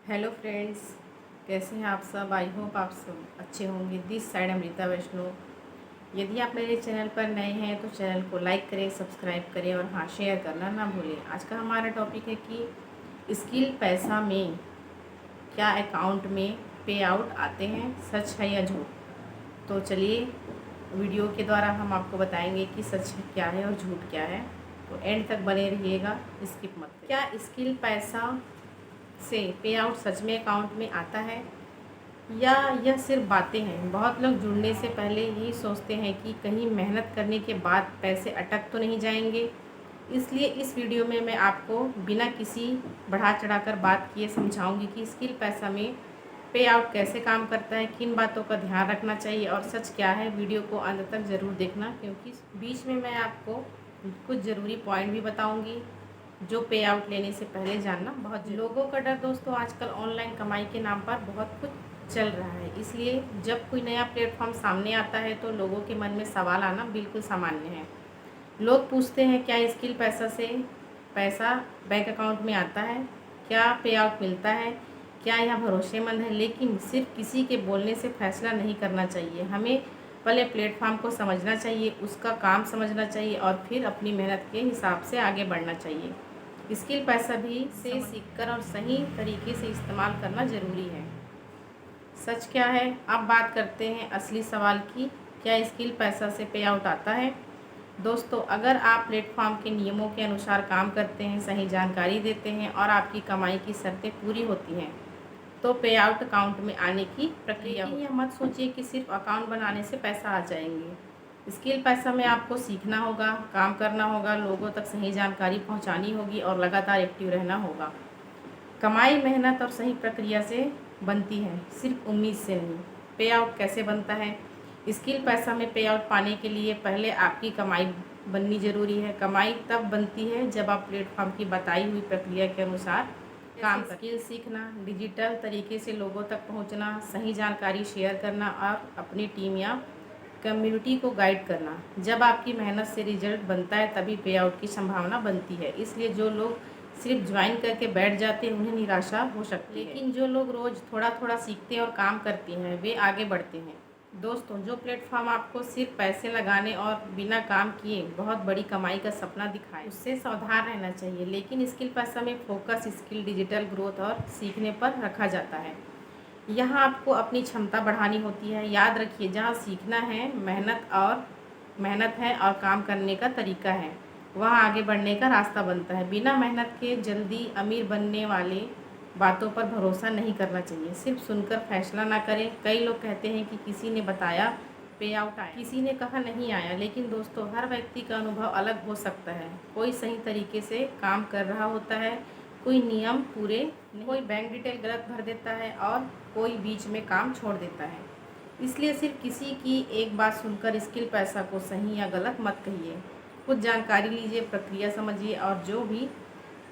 Hello friends, कैसे हैं आप सब। आई होप आप सब अच्छे होंगे। दिस साइड अमृता वैष्णव। यदि आप मेरे चैनल पर नए हैं तो चैनल को लाइक करें, सब्सक्राइब करें और हाँ, शेयर करना ना भूलें। आज का हमारा टॉपिक है कि स्किल पैसा में क्या अकाउंट में पे आउट आते हैं, सच है या झूठ। तो चलिए, वीडियो के द्वारा हम आपको बताएंगे कि सच क्या है और झूठ क्या है। तो एंड तक बने रहिएगा, स्किप मत करिए। क्या स्किल पैसा से पे आउट सच में अकाउंट में आता है या यह सिर्फ बातें हैं। बहुत लोग जुड़ने से पहले यही सोचते हैं कि कहीं मेहनत करने के बाद पैसे अटक तो नहीं जाएंगे। इसलिए इस वीडियो में मैं आपको बिना किसी बढ़ा चढ़ाकर बात किए समझाऊंगी कि स्किल पैसा में पे आउट कैसे काम करता है, किन बातों का ध्यान रखना चाहिए और सच क्या है। वीडियो को अंत तक ज़रूर देखना, क्योंकि बीच में मैं आपको कुछ ज़रूरी पॉइंट भी बताऊंगी जो पे आउट लेने से पहले जानना बहुत। लोगों का डर दोस्तों आजकल ऑनलाइन कमाई के नाम पर बहुत कुछ चल रहा है। इसलिए जब कोई नया प्लेटफॉर्म सामने आता है तो लोगों के मन में सवाल आना बिल्कुल सामान्य है। लोग पूछते हैं, क्या स्किल पैसा से पैसा बैंक अकाउंट में आता है, क्या पे आउट मिलता है, क्या यह भरोसेमंद है। लेकिन सिर्फ किसी के बोलने से फैसला नहीं करना चाहिए। हमें पहले प्लेटफॉर्म को समझना चाहिए, उसका काम समझना चाहिए और फिर अपनी मेहनत के हिसाब से आगे बढ़ना चाहिए। स्किल पैसा भी से सीखकर और सही तरीके से इस्तेमाल करना ज़रूरी है। सच क्या है, अब बात करते हैं असली सवाल की, क्या स्किल पैसा से पे आउट आता है। दोस्तों, अगर आप प्लेटफॉर्म के नियमों के अनुसार काम करते हैं, सही जानकारी देते हैं और आपकी कमाई की शर्तें पूरी होती हैं तो पे आउट अकाउंट में आने की प्रक्रिया। यह मत सोचिए कि सिर्फ अकाउंट बनाने से पैसा आ जाएंगे। स्किल पैसा में आपको सीखना होगा, काम करना होगा, लोगों तक सही जानकारी पहुंचानी होगी और लगातार एक्टिव रहना होगा। कमाई मेहनत और सही प्रक्रिया से बनती है, सिर्फ उम्मीद से नहीं। पे आउट कैसे बनता है। स्किल पैसा में पे आउट पाने के लिए पहले आपकी कमाई बननी ज़रूरी है। कमाई तब बनती है जब आप प्लेटफॉर्म की बताई हुई प्रक्रिया के अनुसार काम। स्किल सीखना, डिजिटल तरीके से लोगों तक पहुंचना, सही जानकारी शेयर करना और अपनी टीम या कम्युनिटी को गाइड करना। जब आपकी मेहनत से रिजल्ट बनता है तभी पे आउट की संभावना बनती है। इसलिए जो लोग सिर्फ ज्वाइन करके बैठ जाते हैं उन्हें निराशा हो सकती है, लेकिन जो लोग रोज़ थोड़ा थोड़ा सीखते हैं और काम करते हैं वे आगे बढ़ते हैं। दोस्तों, जो प्लेटफॉर्म आपको सिर्फ पैसे लगाने और बिना काम किए बहुत बड़ी कमाई का सपना दिखाए, उससे सावधान रहना चाहिए। लेकिन स्किल पैसा में फोकस स्किल, डिजिटल ग्रोथ और सीखने पर रखा जाता है। यहाँ आपको अपनी क्षमता बढ़ानी होती है। याद रखिए, जहाँ सीखना है, मेहनत है और काम करने का तरीका है, वहाँ आगे बढ़ने का रास्ता बनता है। बिना मेहनत के जल्दी अमीर बनने वाले बातों पर भरोसा नहीं करना चाहिए। सिर्फ सुनकर फैसला ना करें। कई लोग कहते हैं कि किसी ने बताया पे आउट आया, किसी ने कहा नहीं आया। लेकिन दोस्तों, हर व्यक्ति का अनुभव अलग हो सकता है। कोई सही तरीके से काम कर रहा होता है, कोई नियम पूरे, कोई बैंक डिटेल गलत भर देता है और कोई बीच में काम छोड़ देता है। इसलिए सिर्फ किसी की एक बात सुनकर स्किल पैसा को सही या गलत मत कहिए। कुछ जानकारी लीजिए, प्रक्रिया समझिए और जो भी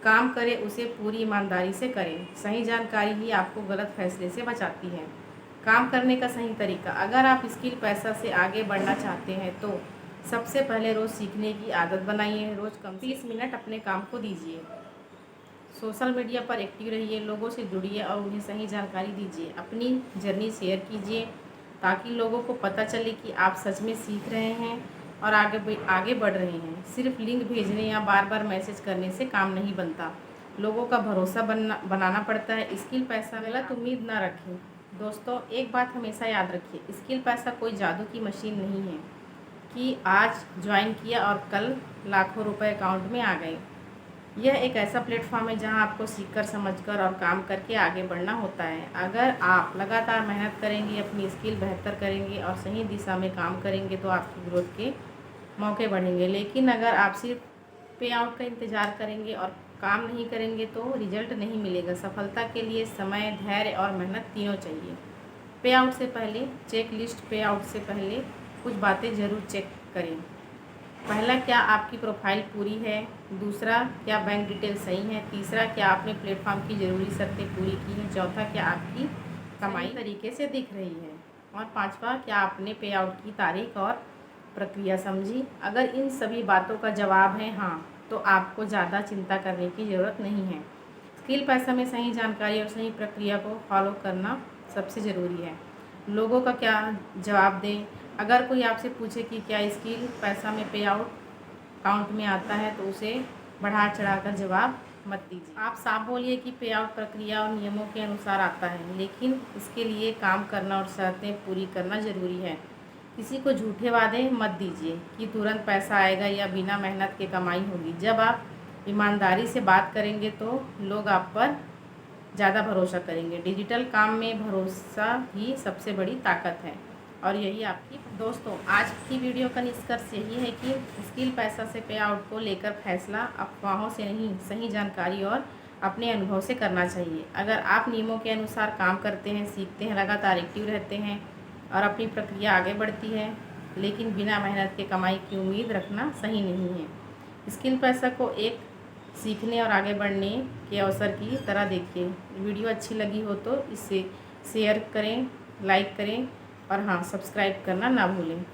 काम करें उसे पूरी ईमानदारी से करें। सही जानकारी ही आपको गलत फैसले से बचाती है। काम करने का सही तरीका, अगर आप स्किल पैसा से आगे बढ़ना चाहते हैं तो सबसे पहले रोज़ सीखने की आदत बनाइए। रोज़ कम 30 मिनट अपने काम को दीजिए। सोशल मीडिया पर एक्टिव रहिए, लोगों से जुड़िए और उन्हें सही जानकारी दीजिए। अपनी जर्नी शेयर कीजिए ताकि लोगों को पता चले कि आप सच में सीख रहे हैं और आगे बढ़ रहे हैं। सिर्फ लिंक भेजने या बार बार मैसेज करने से काम नहीं बनता, लोगों का भरोसा बनाना पड़ता है। स्किल पैसा, गलत उम्मीद ना रखें। दोस्तों, एक बात हमेशा याद रखिए, स्किल पैसा कोई जादू की मशीन नहीं है कि आज ज्वाइन किया और कल लाखों रुपए अकाउंट में आ गए। यह एक ऐसा प्लेटफॉर्म है जहां आपको सीखकर, समझकर और काम करके आगे बढ़ना होता है। अगर आप लगातार मेहनत करेंगे, अपनी स्किल बेहतर करेंगे और सही दिशा में काम करेंगे तो आपकी ग्रोथ के मौके बढ़ेंगे। लेकिन अगर आप सिर्फ पे आउट का इंतज़ार करेंगे और काम नहीं करेंगे तो रिजल्ट नहीं मिलेगा। सफलता के लिए समय, धैर्य और मेहनत तीनों चाहिए। पे आउट से पहले चेक लिस्ट, पे आउट से पहले कुछ बातें ज़रूर चेक करें। पहला, क्या आपकी प्रोफाइल पूरी है। दूसरा, क्या बैंक डिटेल सही है। तीसरा, क्या आपने प्लेटफॉर्म की ज़रूरी शर्तें पूरी की हैं। चौथा, क्या आपकी कमाई तरीके से दिख रही है। और पांचवा, क्या आपने पे आउट की तारीख और प्रक्रिया समझी। अगर इन सभी बातों का जवाब है हाँ, तो आपको ज़्यादा चिंता करने की ज़रूरत नहीं है। स्किल पैसा में सही जानकारी और सही प्रक्रिया को फॉलो करना सबसे ज़रूरी है। लोगों का क्या जवाब दें? अगर कोई आपसे पूछे कि क्या स्किल पैसा में पे आउट काउंट में आता है तो उसे बढ़ा चढ़ाकर जवाब मत दीजिए। आप साफ बोलिए कि पे आउट प्रक्रिया और नियमों के अनुसार आता है, लेकिन इसके लिए काम करना और शर्तें पूरी करना ज़रूरी है। किसी को झूठे वादे मत दीजिए कि तुरंत पैसा आएगा या बिना मेहनत के कमाई होगी। जब आप ईमानदारी से बात करेंगे तो लोग आप पर ज़्यादा भरोसा करेंगे। डिजिटल काम में भरोसा ही सबसे बड़ी ताकत है और यही आपकी। दोस्तों, आज की वीडियो का निष्कर्ष यही है कि स्किल पैसा से पे आउट को लेकर फैसला अफवाहों से नहीं, सही जानकारी और अपने अनुभव से करना चाहिए। अगर आप नियमों के अनुसार काम करते हैं, सीखते हैं, लगातार एक्टिव रहते हैं और अपनी प्रक्रिया आगे बढ़ती है, लेकिन बिना मेहनत के कमाई की उम्मीद रखना सही नहीं है। स्किल पैसा को एक सीखने और आगे बढ़ने के अवसर की तरह देखिए। वीडियो अच्छी लगी हो तो इसे शेयर करें, लाइक करें और हाँ, सब्सक्राइब करना ना भूलें।